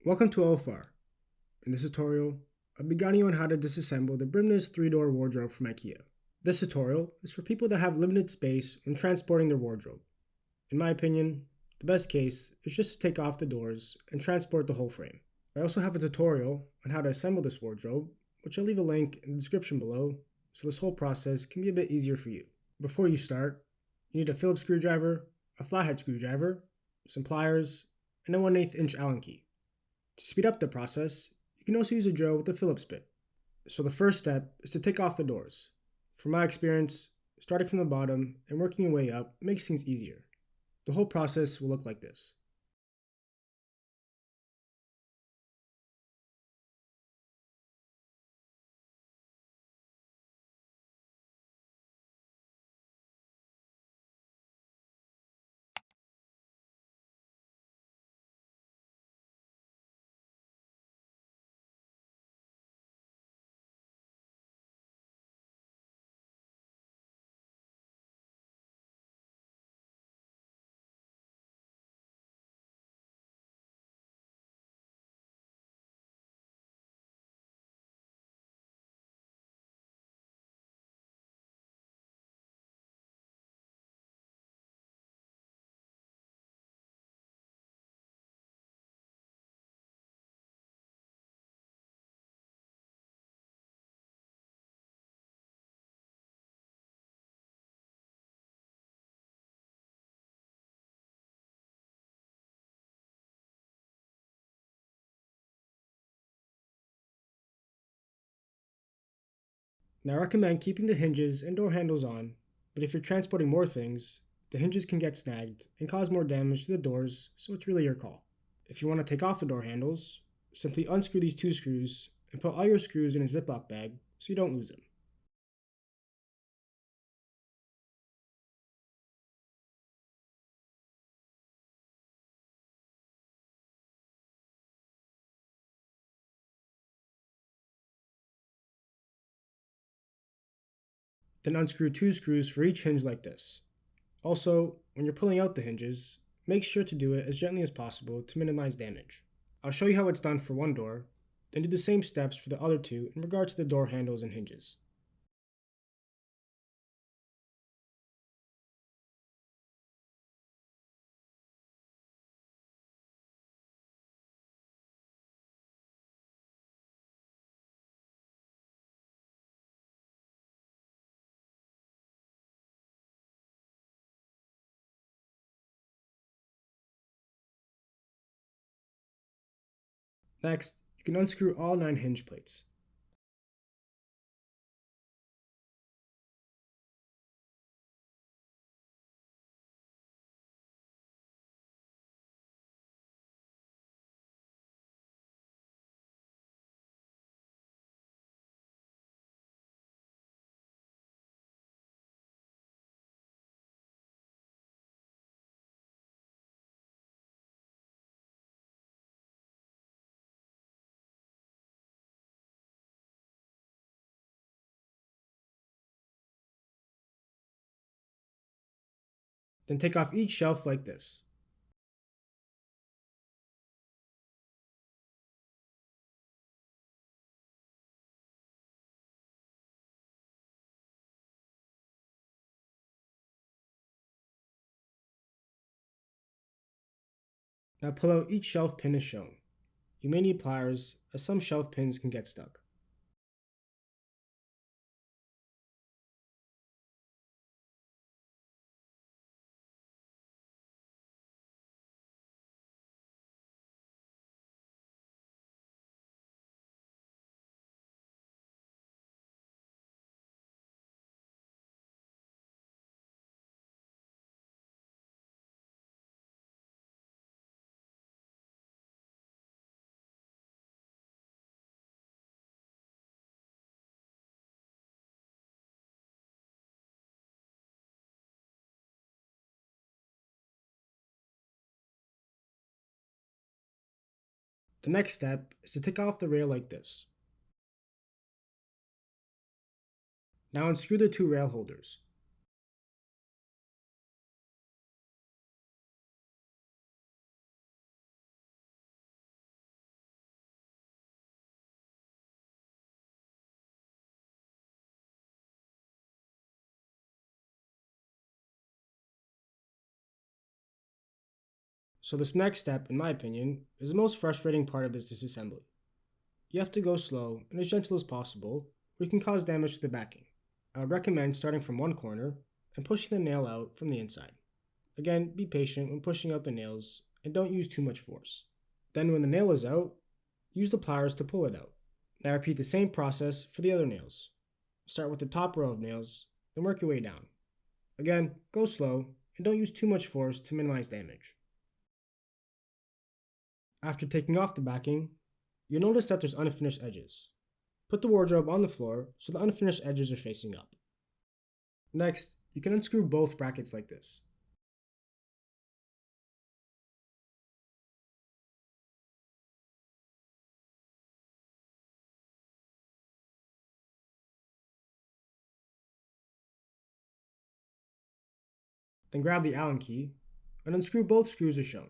Welcome to OFR. In this tutorial, I'll be guiding you on how to disassemble the Brimnes 3-door wardrobe from IKEA. This tutorial is for people that have limited space when transporting their wardrobe. In my opinion, the best case is just to take off the doors and transport the whole frame. I also have a tutorial on how to assemble this wardrobe, which I'll leave a link in the description below, so this whole process can be a bit easier for you. Before you start, you need a Phillips screwdriver, a flathead screwdriver, some pliers, and a 1/8 inch Allen key. To speed up the process, you can also use a drill with a Phillips bit. So the first step is to take off the doors. From my experience, starting from the bottom and working your way up makes things easier. The whole process will look like this. Now I recommend keeping the hinges and door handles on, but if you're transporting more things, the hinges can get snagged and cause more damage to the doors, so it's really your call. If you want to take off the door handles, simply unscrew these two screws and put all your screws in a Ziploc bag so you don't lose them. Then unscrew two screws for each hinge like this. Also, when you're pulling out the hinges, make sure to do it as gently as possible to minimize damage. I'll show you how it's done for one door, then do the same steps for the other two in regards to the door handles and hinges. Next, you can unscrew all 9 hinge plates. Then take off each shelf like this. Now pull out each shelf pin as shown. You may need pliers, as some shelf pins can get stuck. The next step is to take off the rail like this. Now unscrew the two rail holders. So this next step, in my opinion, is the most frustrating part of this disassembly. You have to go slow and as gentle as possible, or you can cause damage to the backing. I would recommend starting from one corner and pushing the nail out from the inside. Again, be patient when pushing out the nails and don't use too much force. Then when the nail is out, use the pliers to pull it out. Now repeat the same process for the other nails. Start with the top row of nails, then work your way down. Again, go slow and don't use too much force to minimize damage. After taking off the backing, you'll notice that there's unfinished edges. Put the wardrobe on the floor so the unfinished edges are facing up. Next, you can unscrew both brackets like this. Then grab the Allen key and unscrew both screws as shown.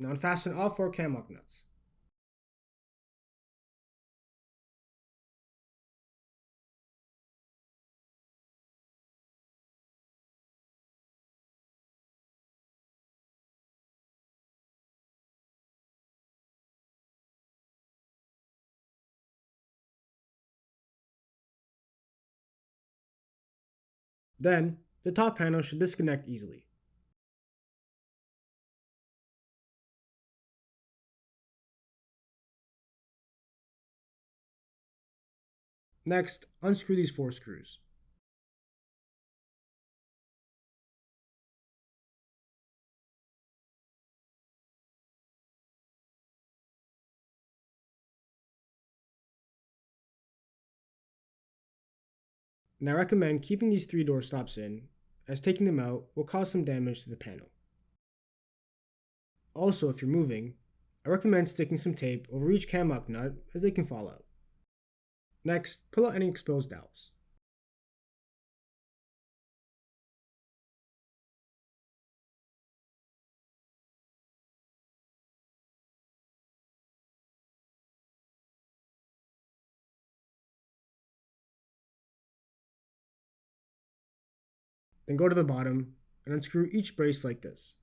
Now unfasten all 4 cam lock nuts. Then, the top panel should disconnect easily. Next, unscrew these 4 screws. Now I recommend keeping these 3 door stops in, as taking them out will cause some damage to the panel. Also, if you're moving, I recommend sticking some tape over each cam lock nut as they can fall out. Next, pull out any exposed dowels. Then go to the bottom and unscrew each brace like this.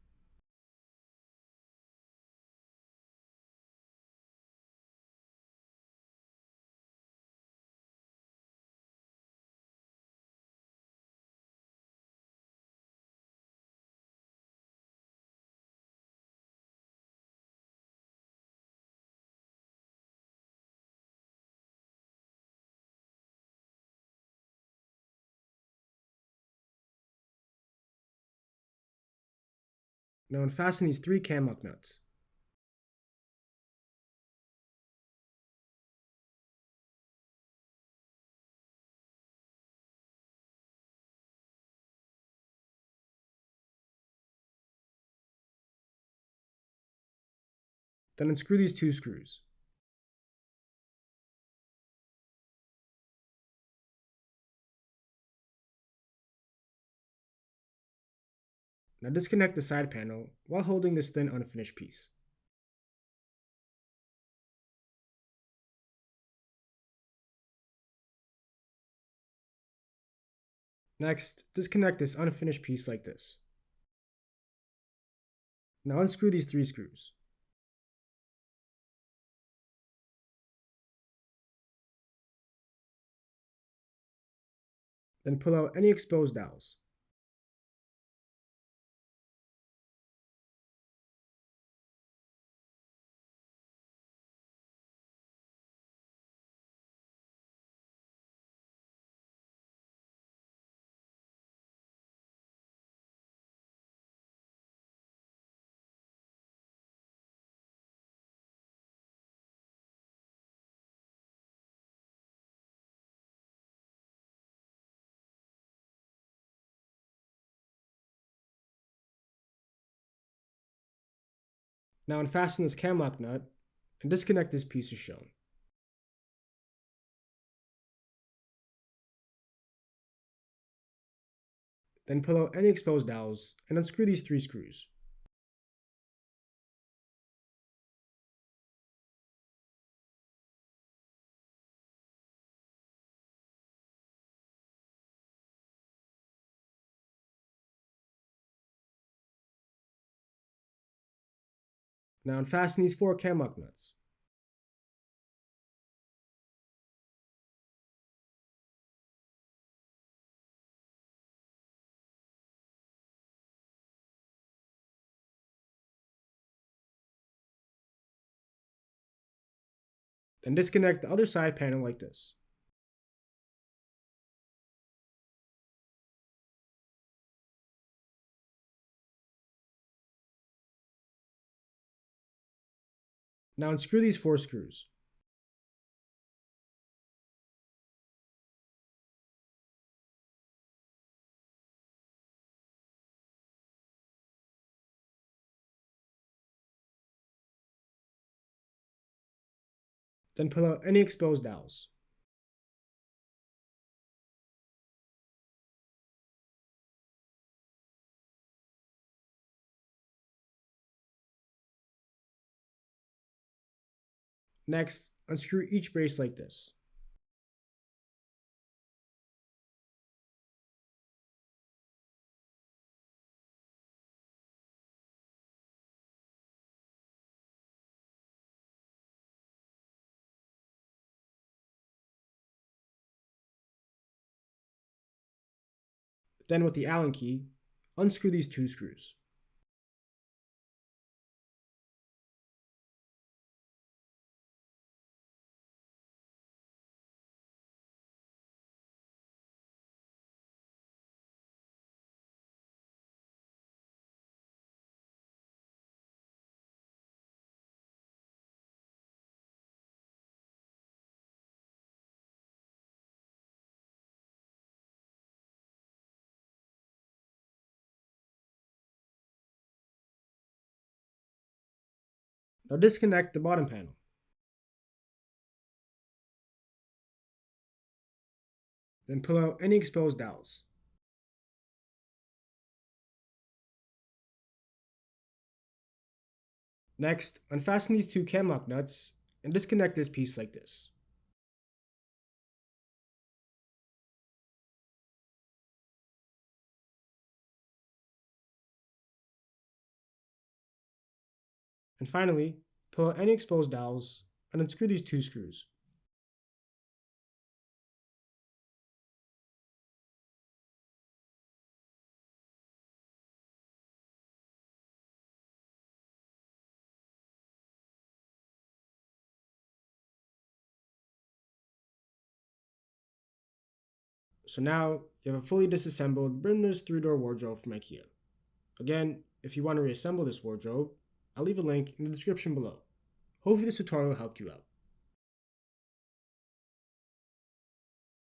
Now unfasten these 3 cam lock nuts. Then unscrew these 2 screws. Now disconnect the side panel while holding this thin unfinished piece. Next, disconnect this unfinished piece like this. Now unscrew these 3 screws. Then pull out any exposed dowels. Now unfasten this cam lock nut and disconnect this piece as shown. Then pull out any exposed dowels and unscrew these 3 screws. Now unfasten these 4 cam lock nuts. Then disconnect the other side panel like this. Now unscrew these 4 screws. Then pull out any exposed dowels. Next, unscrew each brace like this. Then with the Allen key, unscrew these 2 screws. Now disconnect the bottom panel. Then pull out any exposed dowels. Next, unfasten these 2 cam lock nuts and disconnect this piece like this. And finally, pull out any exposed dowels and unscrew these 2 screws. So now you have a fully disassembled Brimnes 3-door wardrobe from IKEA. Again, if you want to reassemble this wardrobe, I'll leave a link in the description below. Hopefully this tutorial helped you out.